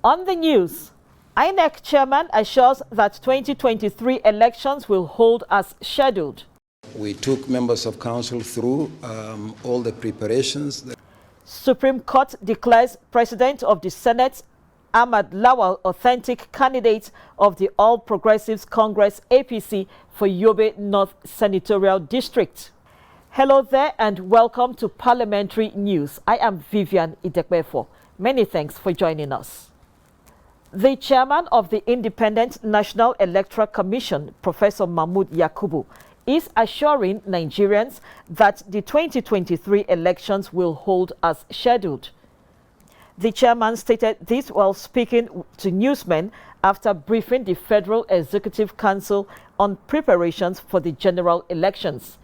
On the news, INEC chairman assures that 2023 elections will hold as scheduled. We took members of council through all the preparations. Supreme Court declares President of the Senate, Ahmad Lawal, authentic candidate of the All Progressives Congress APC for Yobe North Senatorial District. Hello there and welcome to Parliamentary News. I am Vivian Idepefo. Many thanks for joining us. The chairman of the Independent National Electoral Commission, Professor Mahmood Yakubu, is assuring Nigerians that the 2023 elections will hold as scheduled. The chairman stated this while speaking to newsmen after briefing the Federal Executive Council on preparations for the general elections.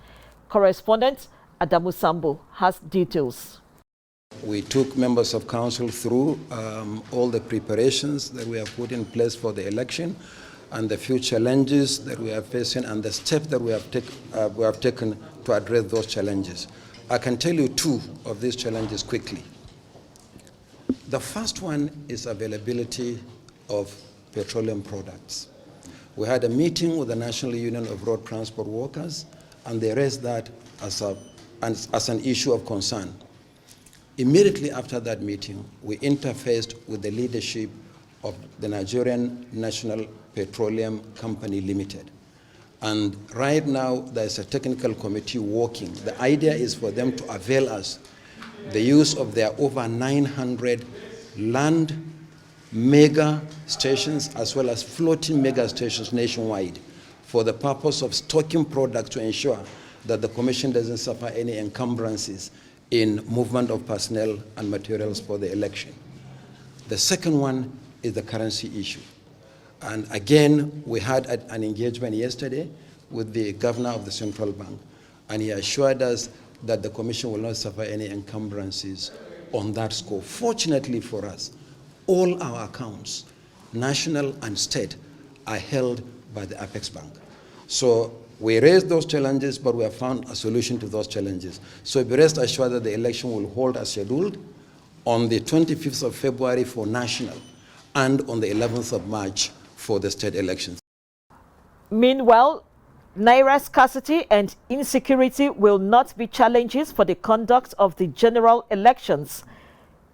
Correspondent Adamu Sambo has details. We took members of council through all the preparations that we have put in place for the election and the few challenges that we are facing and the steps that we have taken to address those challenges. I can tell you two of these challenges quickly. The first one is availability of petroleum products. We had a meeting with the National Union of Road Transport Workers and they raised that as an issue of concern. Immediately after that meeting, we interfaced with the leadership of the Nigerian National Petroleum Company Limited. And right now, there's a technical committee working. The idea is for them to avail us the use of their over 900 land mega stations as well as floating mega stations nationwide for the purpose of stocking products to ensure that the Commission doesn't suffer any encumbrances in movement of personnel and materials for the election. The second one is the currency issue. And again, we had an engagement yesterday with the governor of the central bank, and he assured us that the Commission will not suffer any encumbrances on that score. Fortunately for us, all our accounts, national and state, are held by the Apex Bank. So we raised those challenges, but we have found a solution to those challenges. So be rest assured that the election will hold as scheduled on the 25th of February for national and on the 11th of March for the state elections. Meanwhile, Naira scarcity and insecurity will not be challenges for the conduct of the general elections.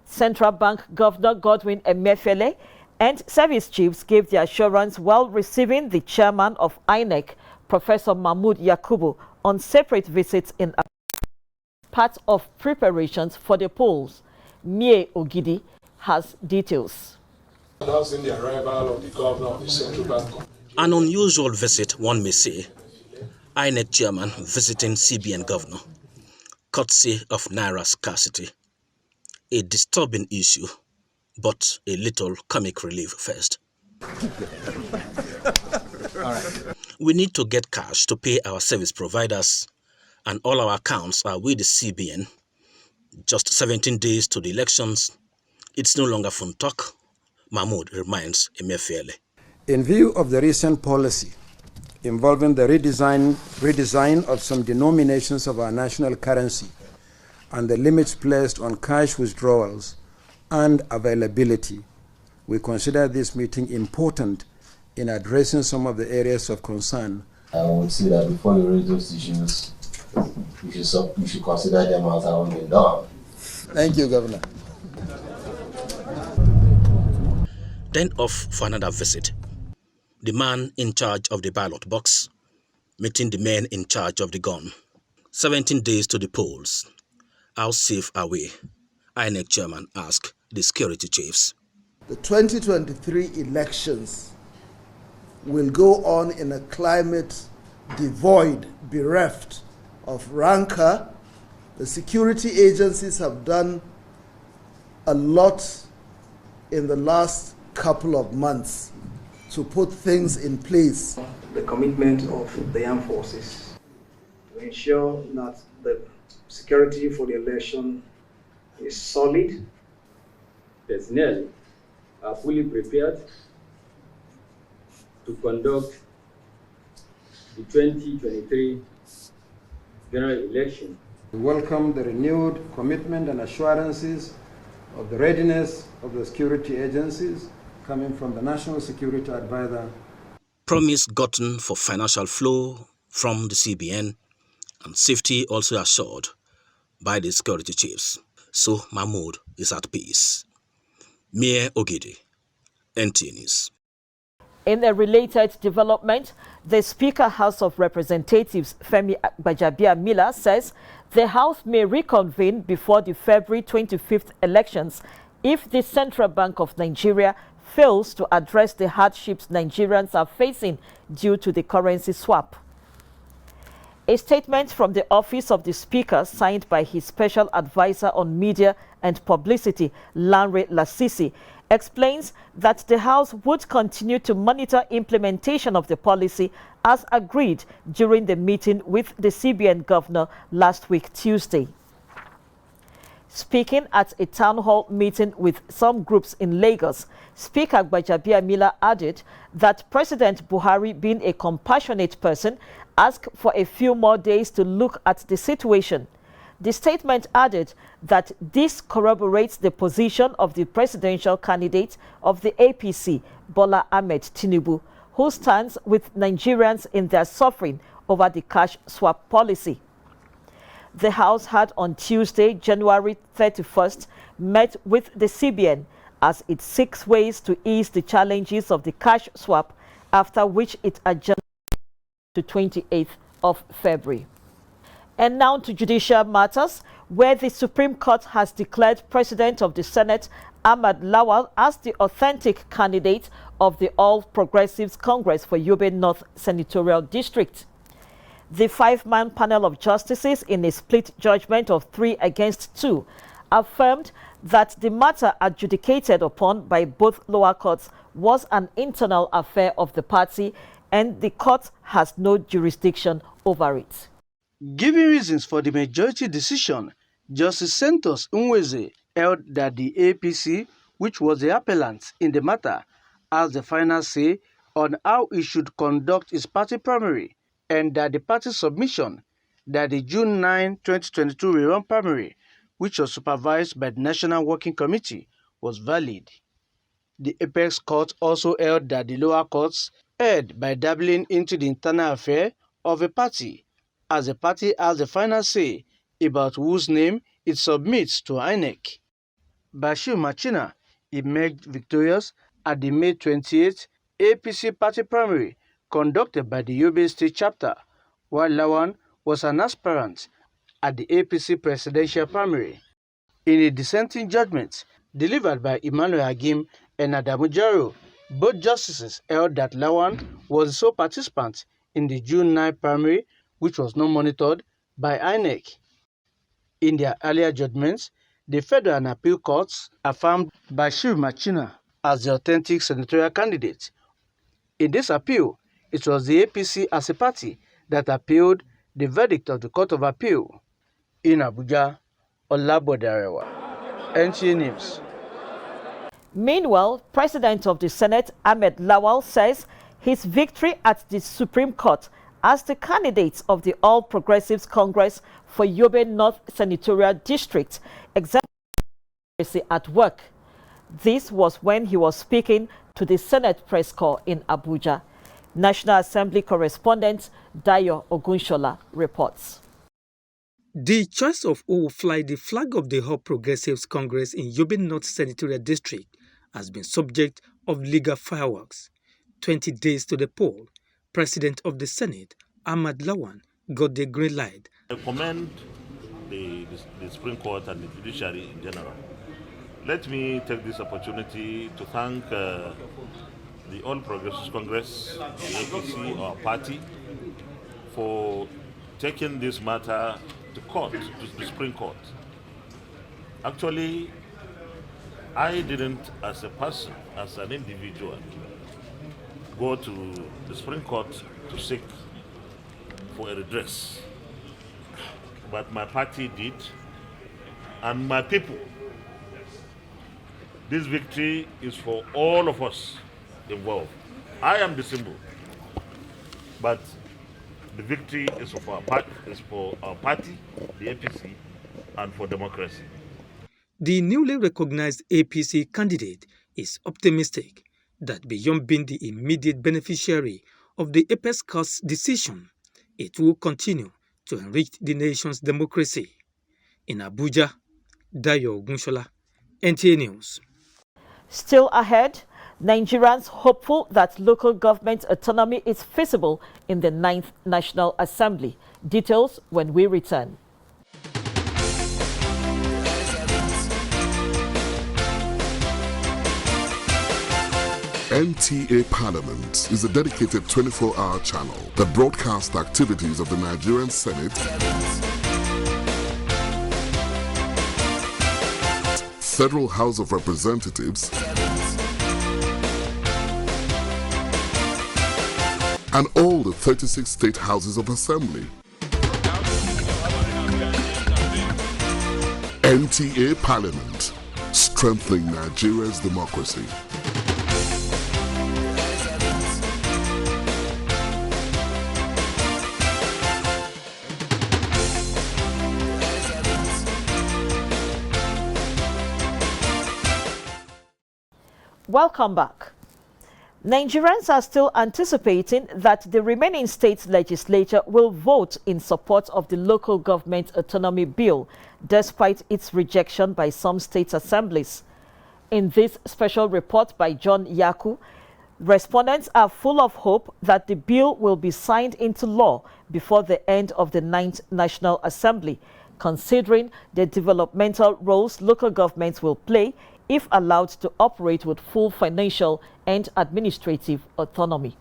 Central Bank Governor Godwin Emefiele and service chiefs gave the assurance while receiving the chairman of INEC, Professor Mahmood Yakubu, on separate visits in part of preparations for the polls. Mie Ogidi has details. Announcing the arrival of the governor of the Central Bank. An unusual visit, one may say. INEC chairman visiting CBN governor, courtesy of Naira scarcity. A disturbing issue, but a little comic relief first. We need to get cash to pay our service providers, and all our accounts are with the CBN. Just 17 days to the elections. It's no longer fun talk, Mahmood reminds Emefiele. In view of the recent policy involving the redesign of some denominations of our national currency and the limits placed on cash withdrawals and availability, we consider this meeting important in addressing some of the areas of concern. I would say that before you raise those issues, you should consider them as having been done. Thank you, Governor. Then off for another visit. The man in charge of the ballot box, meeting the men in charge of the gun. 17 days to the polls. How safe are we? INEC chairman asked the security chiefs. The 2023 elections will go on in a climate devoid, bereft of rancor. The security agencies have done a lot in the last couple of months to put things in place. The commitment of the armed forces to ensure that the security for the election is solid. Personnel are fully prepared to conduct the 2023 general election. We welcome the renewed commitment and assurances of the readiness of the security agencies coming from the National Security Advisor. Promise gotten for financial flow from the CBN and safety also assured by the security chiefs. So Mahmoud is at peace. Mie Ogidi, NTA News. In a related development, the Speaker House of Representatives, Femi Gbajabiamila, says the House may reconvene before the February 25th elections if the Central Bank of Nigeria fails to address the hardships Nigerians are facing due to the currency swap. A statement from the office of the Speaker, signed by his special advisor on media and publicity, Lanre Lasisi, explains that the House would continue to monitor implementation of the policy as agreed during the meeting with the CBN governor last week, Tuesday. Speaking at a town hall meeting with some groups in Lagos, Speaker Gbajabiamila added that President Buhari, being a compassionate person, asked for a few more days to look at the situation. The statement added that this corroborates the position of the presidential candidate of the APC, Bola Ahmed Tinubu, who stands with Nigerians in their suffering over the cash swap policy. The House had on Tuesday, January 31st, met with the CBN as it seeks ways to ease the challenges of the cash swap, after which it adjourned to 28th of February. And now to judicial matters, where the Supreme Court has declared President of the Senate Ahmad Lawal as the authentic candidate of the All Progressives Congress for Yobe North Senatorial District. The five-man panel of justices, in a split judgment of 3-2, affirmed that the matter adjudicated upon by both lower courts was an internal affair of the party and the court has no jurisdiction over it. Giving reasons for the majority decision, Justice Santos Nweze held that the APC, which was the appellant in the matter, has the final say on how it should conduct its party primary, and that the party's submission that the June 9, 2022 rerun primary, which was supervised by the National Working Committee, was valid. The Apex Court also held that the lower courts erred by dabbling into the internal affair of a party, as the party has the final say about whose name it submits to INEC. Bashir Machina emerged victorious at the May 28th APC party primary conducted by the Yobe State chapter, while Lawan was an aspirant at the APC presidential primary. In a dissenting judgment delivered by Emmanuel Agim and Adamu Jaro, both justices held that Lawan was the sole participant in the June 9 primary, which was not monitored by INEC. In their earlier judgments, the Federal and Appeal Courts affirmed Bashir Machina as the authentic senatorial candidate. In this appeal, it was the APC as a party that appealed the verdict of the Court of Appeal. In Abuja, Olabode Arewa, NTA News. Meanwhile, President of the Senate Ahmed Lawal says his victory at the Supreme Court as the candidate of the All Progressives Congress for Yobe North Senatorial District exemplifies at work. This was when he was speaking to the Senate press corps in Abuja. National Assembly correspondent Dayo Ogunshola reports. The choice of who will fly the flag of the All Progressives Congress in Yobe North Senatorial District has been subject of legal fireworks. 20 days to the poll, President of the Senate, Ahmad Lawan, got the green light. I commend the Supreme Court and the judiciary in general. Let me take this opportunity to thank the All Progressives Congress, the APC, our party, for taking this matter to court, to the Supreme Court. Actually, I didn't, as a person, as an individual, go to the Supreme Court to seek for a redress. But my party did, and my people. This victory is for all of us involved. I am the symbol, but the victory is for our party, the APC, and for democracy. The newly recognized APC candidate is optimistic that beyond being the immediate beneficiary of the Apex Court's decision, it will continue to enrich the nation's democracy. In Abuja, Dayo Ogunshola, NTA News. Still ahead, Nigerians hopeful that local government autonomy is feasible in the 9th National Assembly. Details when we return. NTA Parliament is a dedicated 24-hour channel that broadcasts activities of the Nigerian Senate, Federal House of Representatives, and all the 36 state houses of assembly. NTA Parliament, strengthening Nigeria's democracy. Welcome back. Nigerians are still anticipating that the remaining state legislature will vote in support of the local government autonomy bill, despite its rejection by some state assemblies. In this special report by John Yaku, respondents are full of hope that the bill will be signed into law before the end of the 9th National Assembly, considering the developmental roles local governments will play if allowed to operate with full financial and administrative autonomy.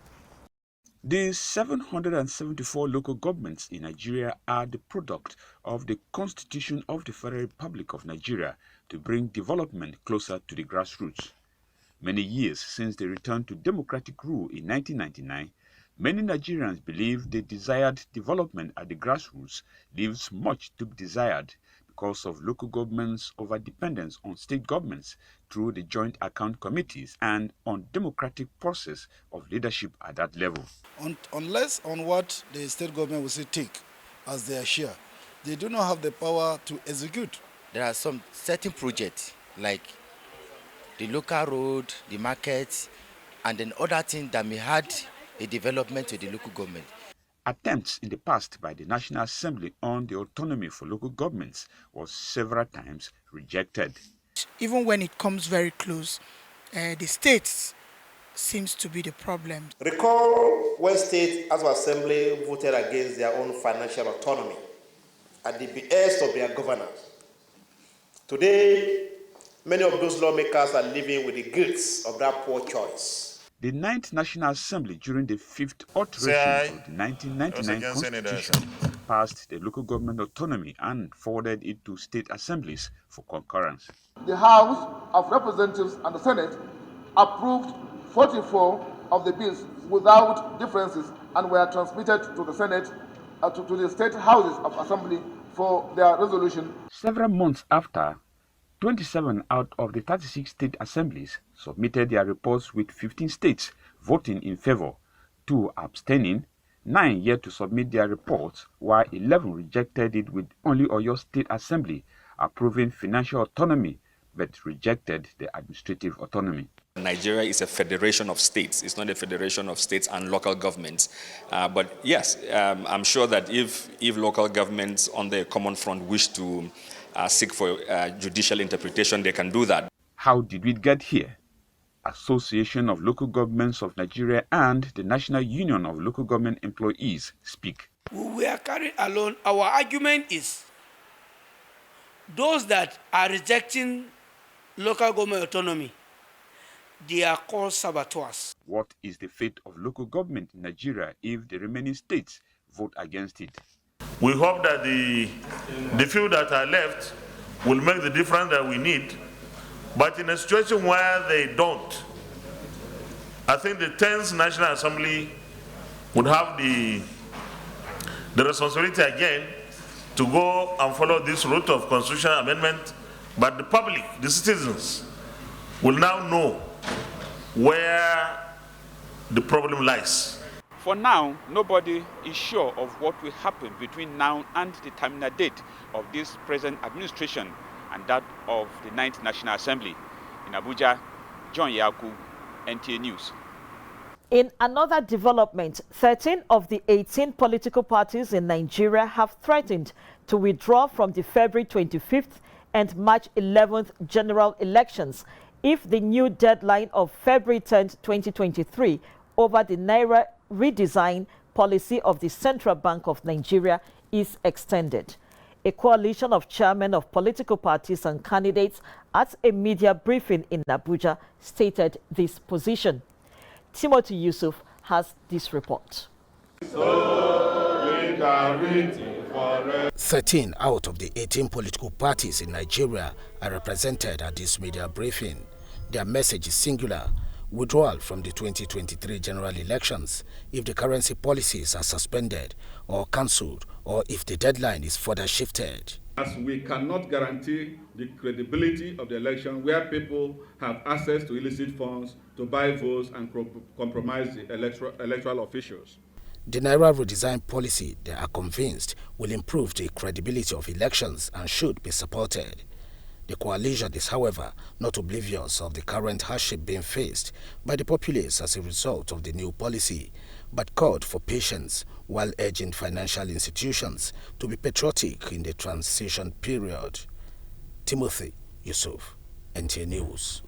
The 774 local governments in Nigeria are the product of the Constitution of the Federal Republic of Nigeria to bring development closer to the grassroots. Many years since the return to democratic rule in 1999, many Nigerians believe the desired development at the grassroots leaves much to be desired because of local governments' overdependence on state governments through the joint account committees and on democratic process of leadership at that level. Unless on what the state government will say take as their share, they do not have the power to execute. There are some certain projects like the local road, the markets, and then other things that may add a development to the local government. Attempts in the past by the National Assembly on the autonomy for local governments was several times rejected. Even when it comes very close, the states seems to be the problem. Recall when State House of Assembly voted against their own financial autonomy at the behest of their governors. Today, many of those lawmakers are living with the guilt of that poor choice. The 9th National Assembly during the 5th alteration of the 1999 Constitution passed the local government autonomy and forwarded it to state assemblies for concurrence. The House of Representatives and the Senate approved 44 of the bills without differences and were transmitted to the Senate, to the state houses of assembly for their resolution. Several months after, 27 out of the 36 state assemblies submitted their reports with 15 states voting in favor, 2 abstaining, 9 yet to submit their reports, while 11 rejected it, with only Oyo State Assembly approving financial autonomy but rejected the administrative autonomy. Nigeria is a federation of states. It's not a federation of states and local governments. But yes, I'm sure that if local governments on the common front wish to seek for judicial interpretation, they can do that. How did we get here? Association of Local Governments of Nigeria and the National Union of Local Government Employees speak. We are carried along. Our argument is those that are rejecting local government autonomy, they are called saboteurs. What is the fate of local government in Nigeria if the remaining states vote against it? We hope that the few that are left will make the difference that we need, but in a situation where they don't, I think the 10th National Assembly would have the responsibility again to go and follow this route of constitutional amendment, but the public, the citizens, will now know where the problem lies. For now, nobody is sure of what will happen between now and the terminal date of this present administration and that of the 9th National Assembly. In Abuja, John Yaku, NTA News. In another development, 13 of the 18 political parties in Nigeria have threatened to withdraw from the February 25th and March 11th general elections if the new deadline of February 10th, 2023 over the Naira redesign policy of the Central Bank of Nigeria is extended. A coalition of chairmen of political parties and candidates at a media briefing in Abuja stated this position. Timothy Yusuf has this report. 13 out of the 18 political parties in Nigeria are represented at this media briefing. Their message is singular: withdrawal from the 2023 general elections if the currency policies are suspended or cancelled, or if the deadline is further shifted. As we cannot guarantee the credibility of the election where people have access to illicit funds to buy votes and compromise the electoral officials. The Naira redesign policy, they are convinced, will improve the credibility of elections and should be supported. The coalition is, however, not oblivious of the current hardship being faced by the populace as a result of the new policy, but called for patience while urging financial institutions to be patriotic in the transition period. Timothy Yusuf, NTA News.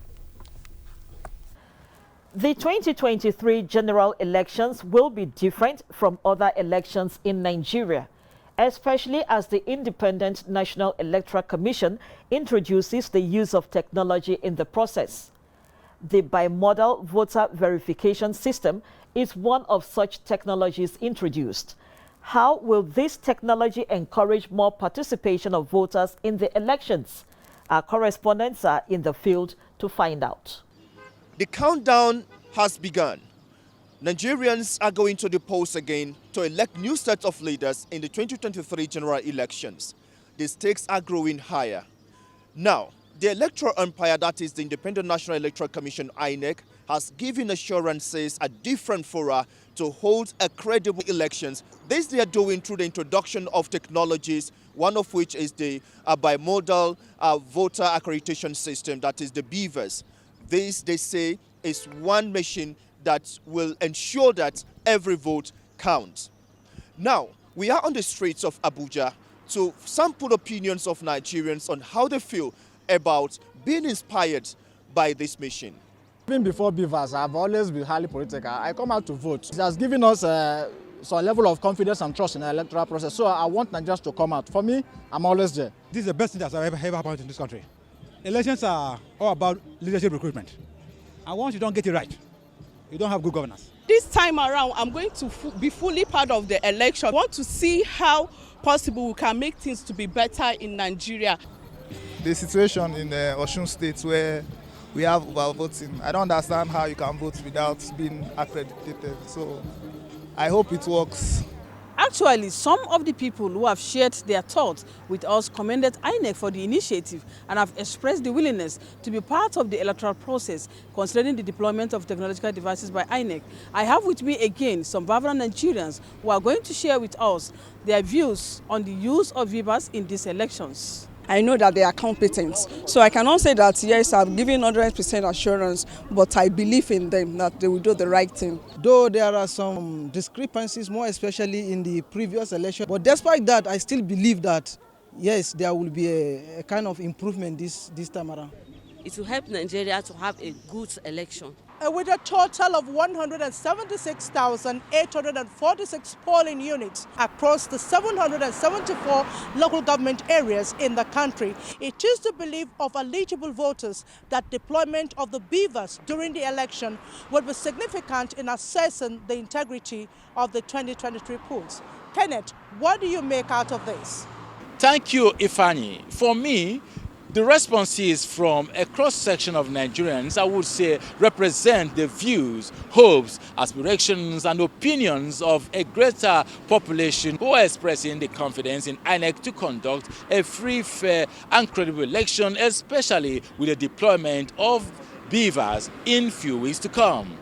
The 2023 general elections will be different from other elections in Nigeria, especially as the Independent National Electoral Commission introduces the use of technology in the process. The bimodal voter verification system is one of such technologies introduced. How will this technology encourage more participation of voters in the elections? Our correspondents are in the field to find out. The countdown has begun. Nigerians are going to the polls again to elect new sets of leaders in the 2023 general elections. The stakes are growing higher. Now, the electoral umpire, that is the Independent National Electoral Commission, INEC, has given assurances at different fora to hold a credible elections. This they are doing through the introduction of technologies, one of which is the bimodal voter accreditation system, that is the BVAS. This, they say, is one machine that will ensure that every vote counts. Now, we are on the streets of Abuja to sample opinions of Nigerians on how they feel about being inspired by this mission. Even before BVAS, I've always been highly political. I come out to vote. It has given us some level of confidence and trust in the electoral process. So I want Nigerians to come out. For me, I'm always there. This is the best thing that's ever happened in this country. Elections are all about leadership recruitment. And once you don't get it right, you don't have good governance. This time around, I'm going to be fully part of the election. I want to see how possible we can make things to be better in Nigeria. The situation in the Osun State where we have voting, I don't understand how you can vote without being accredited. So I hope it works. Actually, some of the people who have shared their thoughts with us commended INEC for the initiative and have expressed the willingness to be part of the electoral process concerning the deployment of technological devices by INEC. I have with me again some vibrant Nigerians who are going to share with us their views on the use of VIVAS in these elections. I know that they are competent. So I cannot say that, yes, I've given 100% assurance, but I believe in them that they will do the right thing. Though there are some discrepancies, more especially in the previous election, but despite that, I still believe that, yes, there will be a kind of improvement this time around. It will help Nigeria to have a good election. With a total of 176,846 polling units across the 774 local government areas in the country, it is the belief of eligible voters that deployment of the BVAS during the election will be significant in assessing the integrity of the 2023 polls. Kenneth, what do you make out of this? Thank you, Ifani. For me, the responses from a cross-section of Nigerians, I would say, represent the views, hopes, aspirations, and opinions of a greater population who are expressing the confidence in INEC to conduct a free, fair, and credible election, especially with the deployment of BVAS in few weeks to come.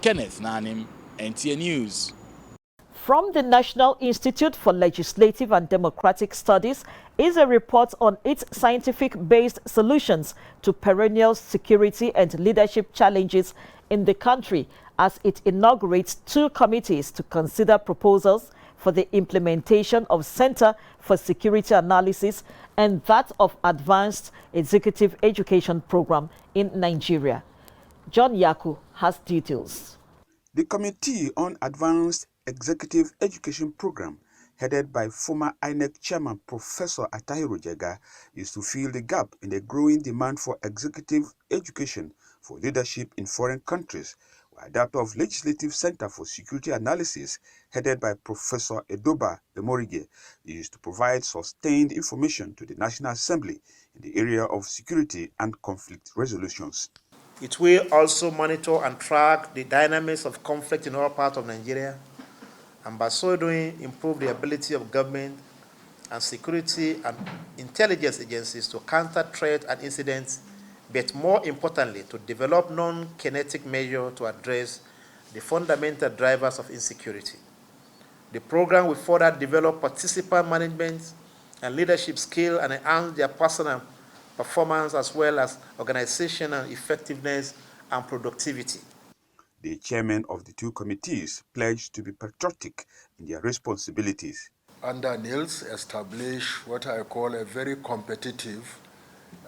Kenneth Nanim, NTA News. From the National Institute for Legislative and Democratic Studies is a report on its scientific-based solutions to perennial security and leadership challenges in the country as it inaugurates 2 committees to consider proposals for the implementation of Center for Security Analysis and that of Advanced Executive Education Program in Nigeria. John Yaku has details. The Committee on Advanced Executive Education Program, headed by former INEC Chairman Professor Atahiru Jega, is to fill the gap in the growing demand for executive education for leadership in foreign countries, while that of Legislative Center for Security Analysis, headed by Professor Edoba Emorige, is to provide sustained information to the National Assembly in the area of security and conflict resolutions. It will also monitor and track the dynamics of conflict in all parts of Nigeria, and by so doing, improve the ability of government and security and intelligence agencies to counter threats and incidents, but more importantly, to develop non-kinetic measures to address the fundamental drivers of insecurity. The program will further develop participant management and leadership skill and enhance their personal performance as well as organizational effectiveness and productivity. The chairman of the 2 committees pledged to be patriotic in their responsibilities. Under NILS, establish what I call a very competitive,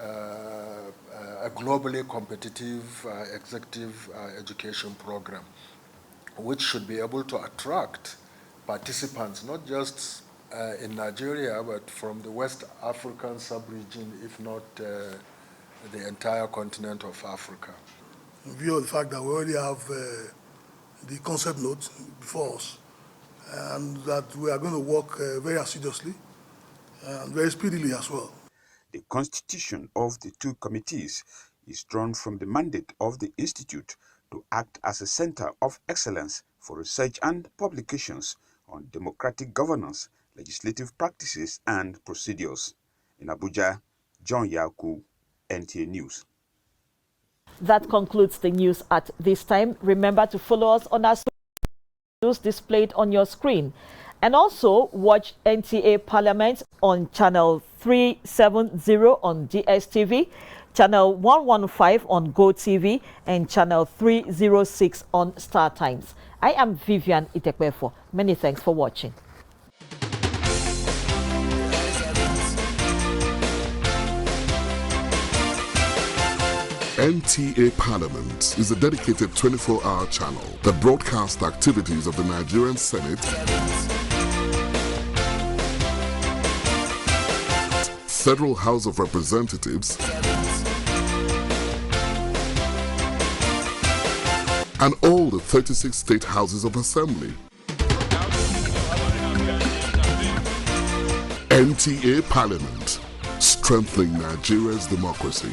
a globally competitive executive education program, which should be able to attract participants, not just in Nigeria, but from the West African sub-region, if not the entire continent of Africa. In view of the fact that we already have the concept note before us, and that we are going to work very assiduously and very speedily as well. The constitution of the 2 committees is drawn from the mandate of the Institute to act as a center of excellence for research and publications on democratic governance, legislative practices and procedures. In Abuja, John Yaku, NTA News. That concludes the news at this time. Remember to follow us on our news displayed on your screen, and also watch NTA Parliament on channel 370 on DSTV, channel 115 on GoTV, and channel 306 on Star Times. I am Vivian Idepefo. Many thanks for watching. NTA Parliament is a dedicated 24-hour channel that broadcasts the activities of the Nigerian Senate, Federal House of Representatives, and all the 36 state houses of assembly. NTA Parliament, strengthening Nigeria's democracy.